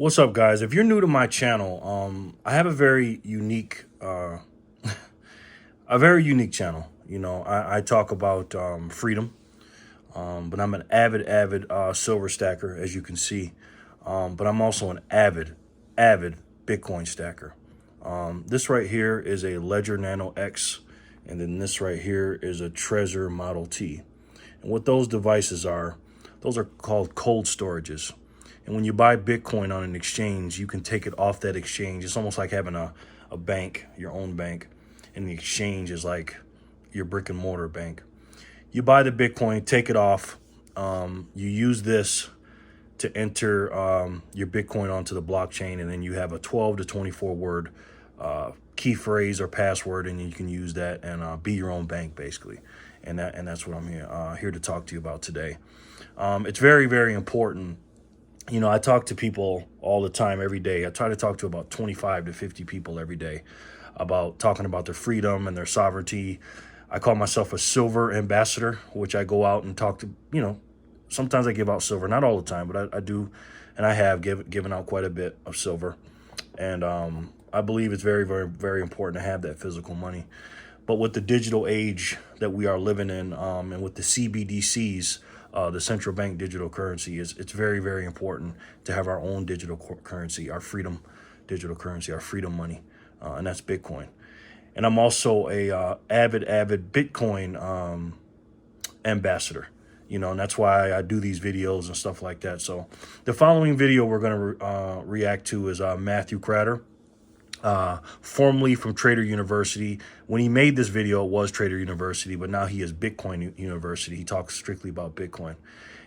What's up, guys? If you're new to my channel, I have a very unique, channel. I talk about freedom, but I'm an avid silver stacker, as you can see. But I'm also an avid Bitcoin stacker. This right here is a Ledger Nano X, and then this right here is a Trezor Model T. And what those devices are, those are called cold storages. And when you buy Bitcoin on an exchange, you can take it off that exchange. It's almost like having a bank, your own bank, and the exchange is like your brick and mortar bank. You buy the Bitcoin, take it off. You use this to enter your Bitcoin onto the blockchain, and then you have a 12 to 24 word key phrase or password, and you can use that and be your own bank, basically. And that's what I'm here to talk to you about today. It's very important. I talk to people all the time, every day. I try to talk to about 25 to 50 people every day about talking about their freedom and their sovereignty. I call myself a silver ambassador, which I go out and talk to, sometimes I give out silver, not all the time, but I do, and I have given out quite a bit of silver. And I believe it's very important to have that physical money. But with the digital age that we are living in, and with the CBDCs, the central bank digital currency, it's very important to have our own digital currency, our freedom digital currency, our freedom money, and that's Bitcoin. And I'm also a avid Bitcoin ambassador, and that's why I do these videos and stuff like that. So the following video we're going to react to is Matthew Kratter, formerly from Trader University. When he made this video, it was Trader University, but now he is Bitcoin University. He talks strictly about Bitcoin.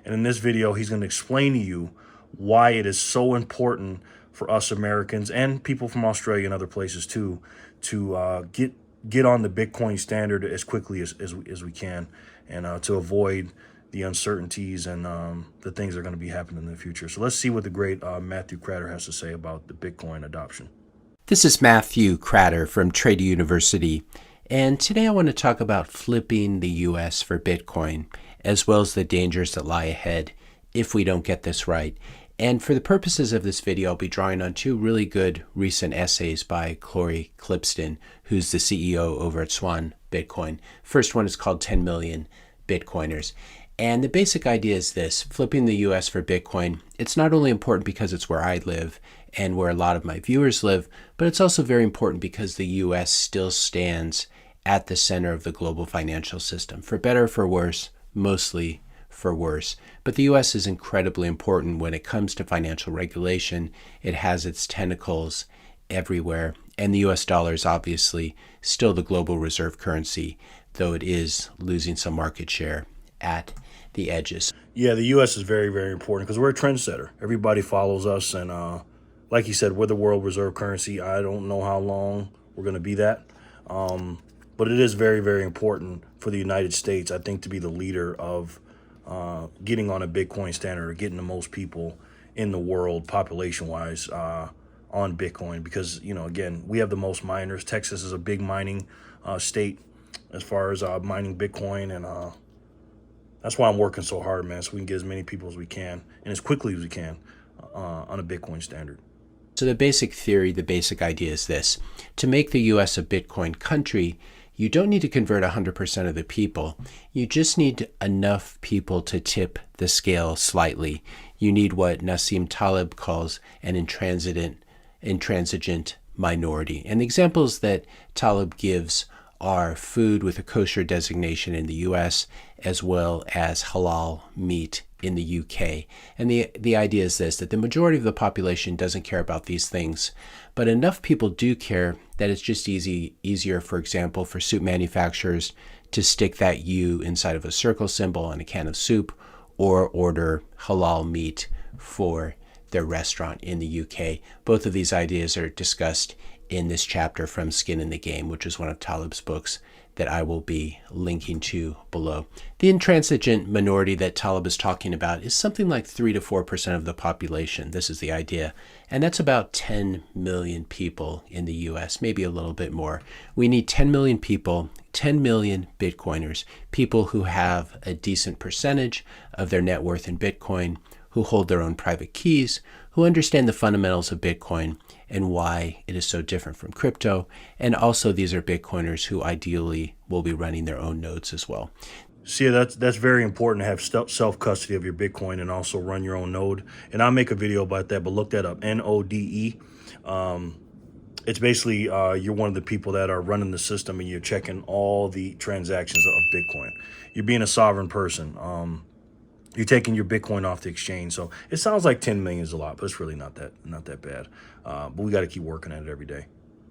And in this video, he's going to explain to you why it is so important for us Americans and people from Australia and other places too to get on the Bitcoin standard as quickly as we can, and to avoid the uncertainties and the things that are going to be happening in the future. So let's see what the great Matthew Kratter has to say about the Bitcoin adoption. This is Matthew Kratter from Trader University, and today I want to talk about flipping the US for Bitcoin, as well as the dangers that lie ahead if we don't get this right. And for the purposes of this video, I'll be drawing on two really good recent essays by Corey Clipston, who's the CEO over at Swan Bitcoin. First one is called 10 Million Bitcoiners. And the basic idea is this: flipping the US for Bitcoin, it's not only important because it's where I live and where a lot of my viewers live, but it's also very important because the US still stands at the center of the global financial system, for better or for worse, mostly for worse. But the US is incredibly important when it comes to financial regulation. It has its tentacles everywhere, and the US dollar is obviously still the global reserve currency, though it is losing some market share at the edges. Yeah, the U.S. is very important because we're a trendsetter. Everybody follows us, and like you said, we're the world reserve currency. I don't know how long we're going to be that, but it is very important for the United States, I think, to be the leader of getting on a Bitcoin standard, or getting the most people in the world, population-wise, on Bitcoin. Because, again, we have the most miners. Texas is a big mining state as far as mining Bitcoin, and that's why I'm working so hard, man, so we can get as many people as we can and as quickly as we can on a Bitcoin standard. So the basic theory, the basic idea is this: to make the US a Bitcoin country, you don't need to convert 100% of the people. You just need enough people to tip the scale slightly. You need what Nassim Taleb calls an intransigent minority. And the examples that Taleb gives are food with a kosher designation in the US, as well as halal meat in the UK. And the idea is this: that the majority of the population doesn't care about these things, but enough people do care that it's just easier, for example, for soup manufacturers to stick that U inside of a circle symbol on a can of soup, or order halal meat for their restaurant in the UK. Both of these ideas are discussed in this chapter from Skin in the Game, which is one of Taleb's books that I will be linking to below. The intransigent minority that Taleb is talking about is something like 3 to 4% of the population. This is the idea. And that's about 10 million people in the US, maybe a little bit more. We need 10 million people, 10 million Bitcoiners, people who have a decent percentage of their net worth in Bitcoin, who hold their own private keys, who understand the fundamentals of Bitcoin and why it is so different from crypto. And also these are Bitcoiners who ideally will be running their own nodes as well. See, that's very important to have self-custody of your Bitcoin and also run your own node. And I'll make a video about that, but look that up, NODE. It's basically you're one of the people that are running the system and you're checking all the transactions of Bitcoin. You're being a sovereign person. You're taking your Bitcoin off the exchange. So it sounds like 10 million is a lot, but it's really not that bad. But we got to keep working at it every day.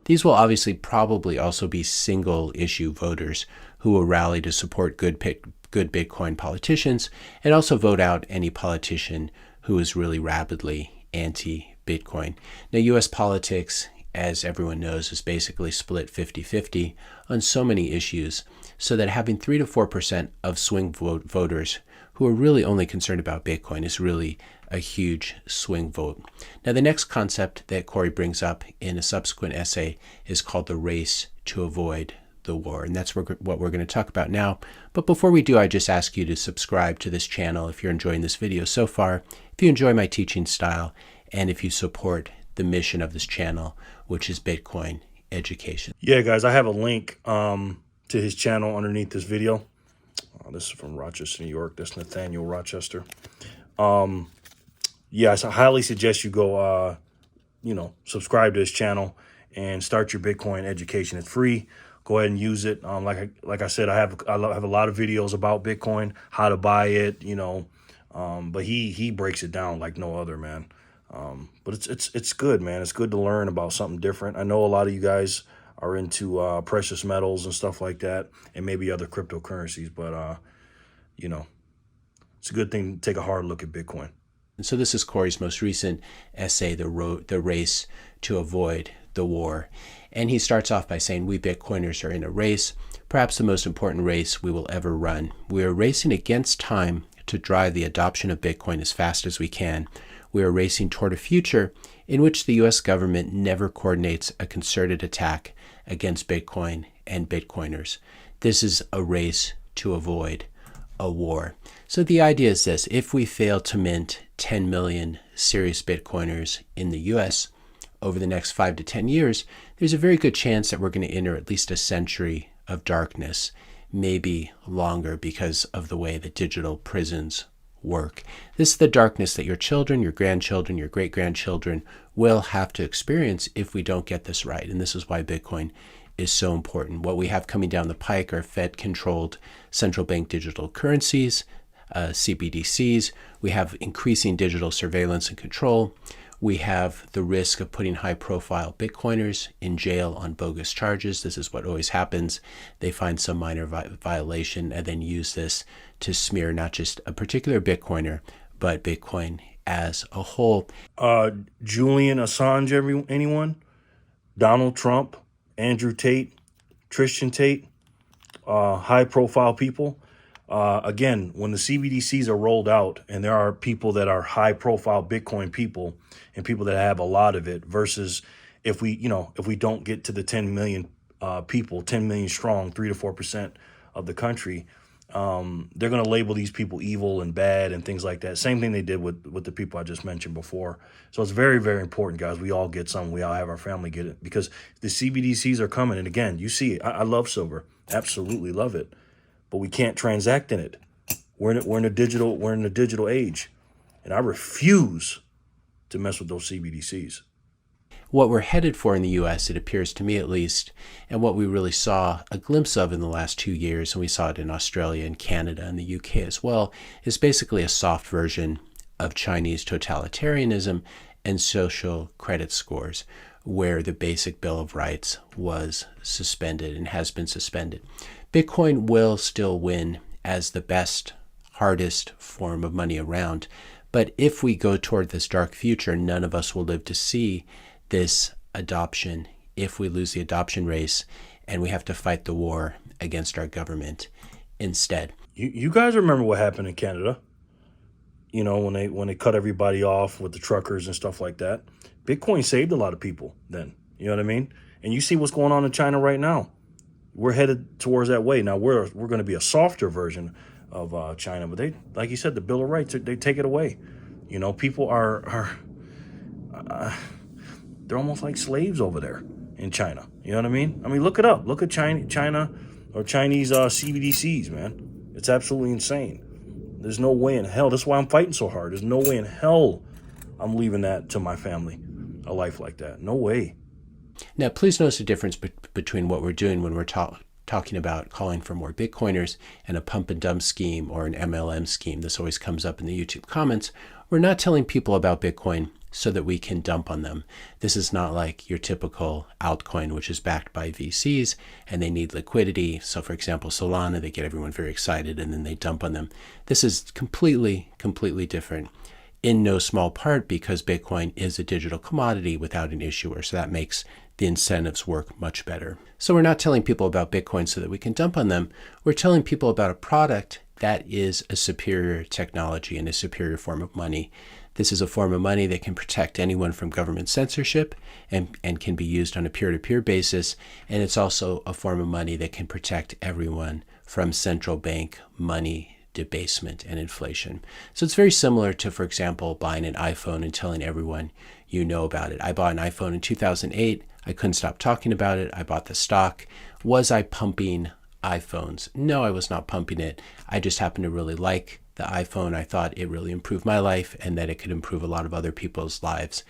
These will obviously probably also be single issue voters who will rally to support good Bitcoin politicians and also vote out any politician who is really rabidly anti-Bitcoin. Now, U.S. politics, as everyone knows, is basically split 50-50 on so many issues, so that having 3 to 4% of swing voters who are really only concerned about Bitcoin is really a huge swing vote. Now, the next concept that Corey brings up in a subsequent essay is called the race to avoid the war, and that's what we're going to talk about now. But before we do, I just ask you to subscribe to this channel if you're enjoying this video so far, if you enjoy my teaching style, and if you support the mission of this channel, which is Bitcoin education. Yeah, guys, I have a link to his channel underneath this video. This is from Rochester, New York. That's Nathaniel Rochester. Yes, I highly suggest you go, subscribe to his channel and start your Bitcoin education. It's free. Go ahead and use it. Like I said, I have a lot of videos about Bitcoin, how to buy it, but he breaks it down like no other, man. But it's good, man. It's good to learn about something different. I know a lot of you guys are into precious metals and stuff like that, and maybe other cryptocurrencies, but it's a good thing to take a hard look at Bitcoin. And so this is Corey's most recent essay, The Race to Avoid the War. And he starts off by saying, we Bitcoiners are in a race, perhaps the most important race we will ever run. We are racing against time to drive the adoption of Bitcoin as fast as we can. We are racing toward a future in which the U.S. government never coordinates a concerted attack against Bitcoin and Bitcoiners. This is a race to avoid a war. So the idea is this: if we fail to mint 10 million serious Bitcoiners in the US over the next 5 to 10 years, there's a very good chance that we're going to enter at least a century of darkness, maybe longer, because of the way that digital prisons work. This is the darkness that your children, your grandchildren, your great-grandchildren will have to experience if we don't get this right. And this is why Bitcoin is so important. What we have coming down the pike are Fed-controlled central bank digital currencies, CBDCs. We have increasing digital surveillance and control. We have the risk of putting high-profile Bitcoiners in jail on bogus charges. This is what always happens. They find some minor violation and then use this to smear not just a particular Bitcoiner, but Bitcoin as a whole. Julian Assange, anyone? Donald Trump, Andrew Tate, Tristan Tate, high-profile people. Again, when the CBDCs are rolled out and there are people that are high-profile Bitcoin people and people that have a lot of it, versus if we don't get to the 10 million people, 10 million strong, 3 to 4% of the country, they're going to label these people evil and bad and things like that. Same thing they did with the people I just mentioned before. So it's very, very important, guys. We all get some. We all have our family get it, because the CBDCs are coming. And again, you see it. I love silver. Absolutely love it. But we can't transact in it. We're in a digital age. And I refuse to mess with those CBDCs. What we're headed for in the U.S., it appears to me at least, and what we really saw a glimpse of in the last 2 years, and we saw it in Australia and Canada and the UK as well, is basically a soft version of Chinese totalitarianism and social credit scores, where the basic Bill of Rights was suspended and has been suspended. Bitcoin will still win as the best, hardest form of money around, but if we go toward this dark future, none of us will live to see this adoption if we lose the adoption race and we have to fight the war against our government instead. You guys remember what happened in Canada? When they cut everybody off with the truckers and stuff like that. Bitcoin saved a lot of people then. You know what I mean? And you see what's going on in China right now. We're headed towards that way. Now we're going to be a softer version of China, but they, like you said, the Bill of Rights, they take it away. People are they're almost like slaves over there in China. You know what I mean? I mean, look it up. Look at China or Chinese CBDCs, man. It's absolutely insane. There's no way in hell. That's why I'm fighting so hard. There's no way in hell I'm leaving that to my family, a life like that. No way. Now, please notice the difference between what we're doing when we're talking about calling for more Bitcoiners and a pump and dump scheme or an MLM scheme. This always comes up in the YouTube comments. We're not telling people about Bitcoin so that we can dump on them. This is not like your typical altcoin, which is backed by VCs and they need liquidity. So for example, Solana, they get everyone very excited and then they dump on them. This is completely different, in no small part because Bitcoin is a digital commodity without an issuer. So that makes the incentives work much better. So we're not telling people about Bitcoin so that we can dump on them. We're telling people about a product that is a superior technology and a superior form of money. This is a form of money that can protect anyone from government censorship and can be used on a peer-to-peer basis. And it's also a form of money that can protect everyone from central bank money debasement and inflation. So it's very similar to, for example, buying an iPhone and telling everyone you know about it. I bought an iPhone in 2008. I couldn't stop talking about it. I bought the stock. Was I pumping iPhones? No, I was not pumping it. I just happened to really like the iPhone. I thought it really improved my life and that it could improve a lot of other people's lives.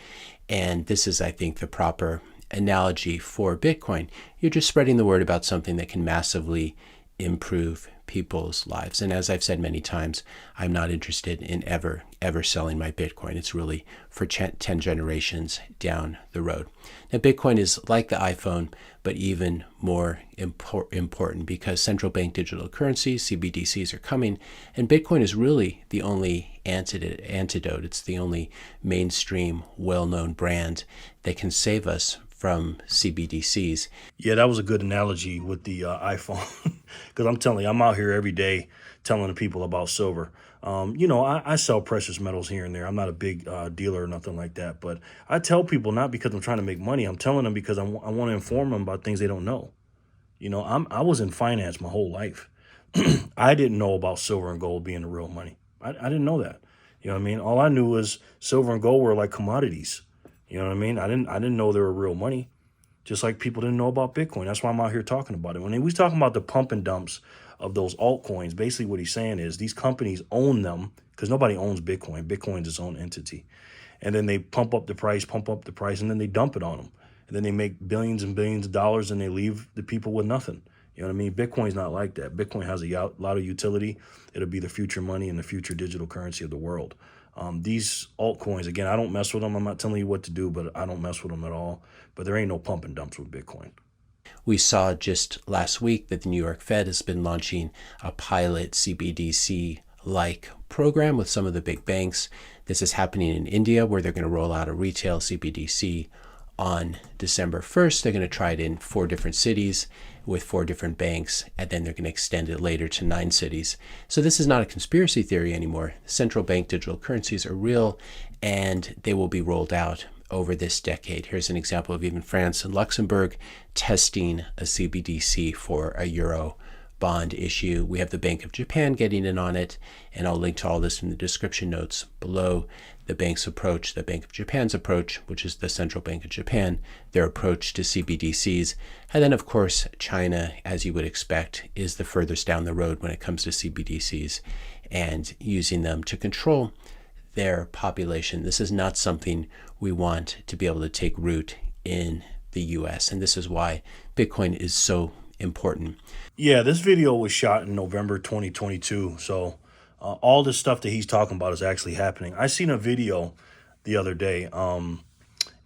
And this is, I think, the proper analogy for Bitcoin. You're just spreading the word about something that can massively improve people's lives. And as I've said many times, I'm not interested in ever selling my Bitcoin. It's really for 10 generations down the road. Now, Bitcoin is like the iPhone, but even more important because central bank digital currencies, CBDCs, are coming, and Bitcoin is really the only antidote. It's the only mainstream, well-known brand that can save us from CBDCs. Yeah, that was a good analogy with the iPhone. Because I'm telling you, I'm out here every day telling the people about silver. I sell precious metals here and there. I'm not a big dealer or nothing like that. But I tell people not because I'm trying to make money. I'm telling them because I want to inform them about things they don't know. I was in finance my whole life. I didn't know about silver and gold being the real money. I didn't know that. You know what I mean? All I knew was silver and gold were like commodities. You know what I mean? I didn't know they were real money. Just like people didn't know about Bitcoin. That's why I'm out here talking about it. When he was talking about the pump and dumps of those altcoins, basically what he's saying is these companies own them because nobody owns Bitcoin. Bitcoin's its own entity. And then they pump up the price, and then they dump it on them. And then they make billions and billions of dollars and they leave the people with nothing. You know what I mean? Bitcoin's not like that. Bitcoin has a lot of utility. It'll be the future money and the future digital currency of the world. These altcoins, again, I don't mess with them. I'm not telling you what to do, but I don't mess with them at all. But there ain't no pump and dumps with Bitcoin. We saw just last week that the New York Fed has been launching a pilot CBDC-like program with some of the big banks. This is happening in India, where they're going to roll out a retail CBDC on December 1st. They're going to try it in 4 different cities with 4 different banks, and then they're going to extend it later to 9 cities. So this is not a conspiracy theory anymore. Central bank digital currencies are real, and they will be rolled out over this decade. Here's an example of even France and Luxembourg testing a CBDC for a euro bond issue. We have the Bank of Japan getting in on it, and I'll link to all this in the description notes below. The bank's approach, the Bank of Japan's approach, which is the Central Bank of Japan, their approach to CBDCs. And then, of course, China, as you would expect, is the furthest down the road when it comes to CBDCs and using them to control their population. This is not something we want to be able to take root in the US, and this is why Bitcoin is so important. Yeah, this video was shot in November 2022, so all this stuff that he's talking about is actually happening. I seen a video the other day.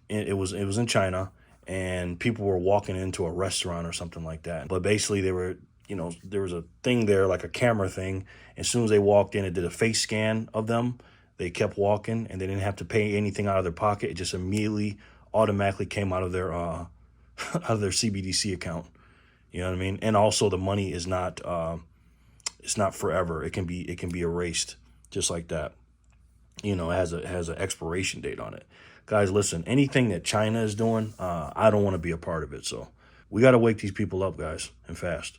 It was in China, and people were walking into a restaurant or something like that. But basically, they were, there was a thing there, like a camera thing. As soon as they walked in, it did a face scan of them. They kept walking, and they didn't have to pay anything out of their pocket. It just immediately, automatically came out of their out of their CBDC account. You know what I mean? And also, the money is not it's not forever. It can be erased just like that. It has an expiration date on it. Guys, listen, anything that China is doing, I don't want to be a part of it. So we got to wake these people up, guys, and fast.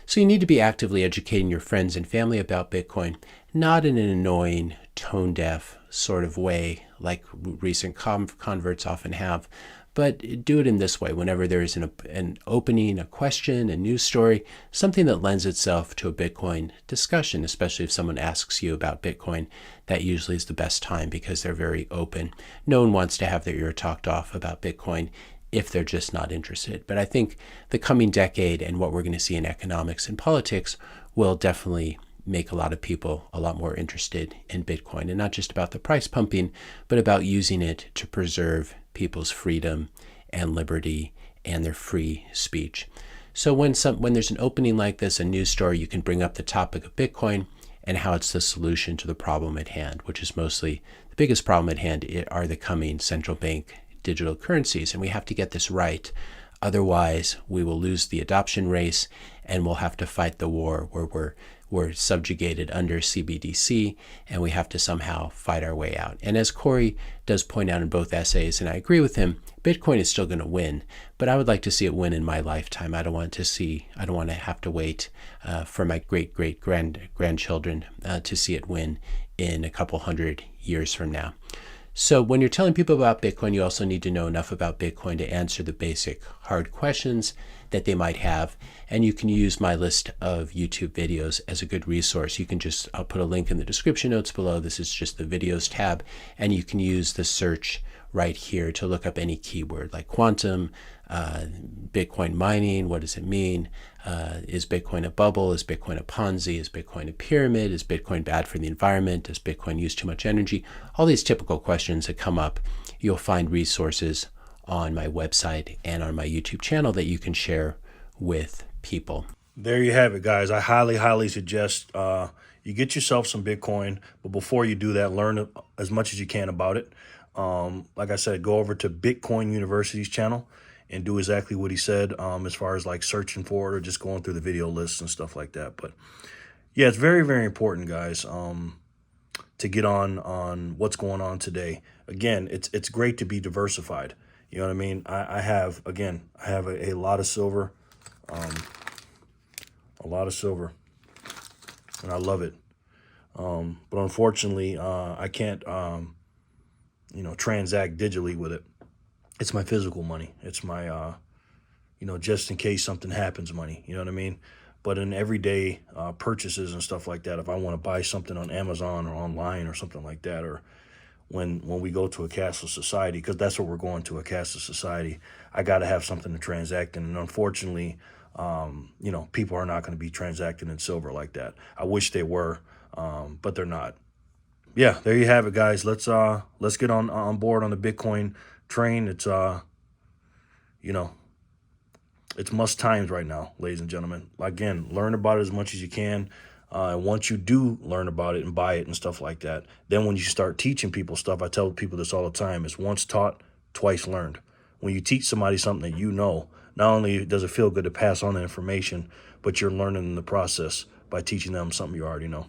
So you need to be actively educating your friends and family about Bitcoin, not in an annoying, tone-deaf sort of way like recent converts often have, but do it in this way. Whenever there is an opening, a question, a news story, something that lends itself to a Bitcoin discussion, especially if someone asks you about Bitcoin, that usually is the best time because they're very open. No one wants to have their ear talked off about Bitcoin if they're just not interested. But I think the coming decade and what we're going to see in economics and politics will definitely make a lot of people a lot more interested in Bitcoin, and not just about the price pumping, but about using it to preserve people's freedom and liberty and their free speech. So when there's an opening like this, a news story, you can bring up the topic of Bitcoin and how it's the solution to the problem at hand, which is mostly the biggest problem at hand are the coming central bank digital currencies. And we have to get this right. Otherwise, we will lose the adoption race and we'll have to fight the war where we're subjugated under CBDC and we have to somehow fight our way out. And as Corey does point out in both essays, and I agree with him, Bitcoin is still going to win, but I would like to see it win in my lifetime. I don't want to have to wait for my grandchildren to see it win in a couple hundred years from now. So when you're telling people about Bitcoin, you also need to know enough about Bitcoin to answer the basic hard questions that they might have. And you can use my list of YouTube videos as a good resource. I'll put a link in the description notes below. This is just the videos tab. And you can use the search right here to look up any keyword like quantum, Bitcoin mining. What does it mean? Is Bitcoin a bubble? Is Bitcoin a Ponzi? Is Bitcoin a pyramid? Is Bitcoin bad for the environment? Does Bitcoin use too much energy? All these typical questions that come up. You'll find resources on my website and on my YouTube channel that you can share with people. There you have it, guys. I highly suggest you get yourself some Bitcoin, but before you do that, learn as much as you can about it. Like I said, go over to Bitcoin University's channel and do exactly what he said as far as like searching for it or just going through the video lists and stuff like that. But yeah, it's very important, guys, to get on what's going on today. Again, it's great to be diversified. You know what I mean? I have a lot of silver, and I love it. But unfortunately, I can't, transact digitally with it. It's my physical money. It's my, just in case something happens money. You know what I mean? But in everyday purchases and stuff like that, if I want to buy something on Amazon or online or something like that, or when we go to a cashless society, because that's what we're going to, a cashless society, I got to have something to transact in. And unfortunately, people are not going to be transacting in silver like that. I wish they were, but they're not. Yeah, there you have it, guys. Let's get on board on the Bitcoin train. It's it's must times right now, ladies and gentlemen. Again, learn about it as much as you can. And once you do learn about it and buy it and stuff like that, then when you start teaching people stuff, I tell people this all the time, it's once taught, twice learned. When you teach somebody something that you know, not only does it feel good to pass on the information, but you're learning in the process by teaching them something you already know.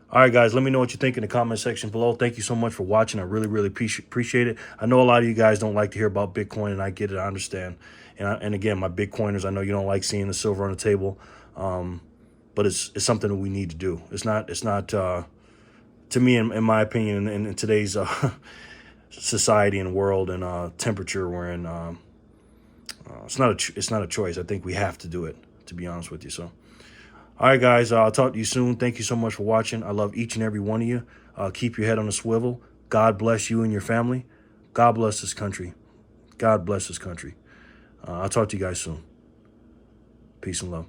All right, guys, let me know what you think in the comment section below. Thank you so much for watching. I really appreciate it. I know a lot of you guys don't like to hear about Bitcoin, and I get it. I understand. And again, my Bitcoiners, I know you don't like seeing the silver on the table, but it's something that we need to do. It's not to me, in my opinion, in today's society and world and temperature we're in, it's not a choice. I think we have to do it, to be honest with you. So. All right, guys, I'll talk to you soon. Thank you so much for watching. I love each and every one of you. Keep your head on a swivel. God bless you and your family. God bless this country. God bless this country. I'll talk to you guys soon. Peace and love.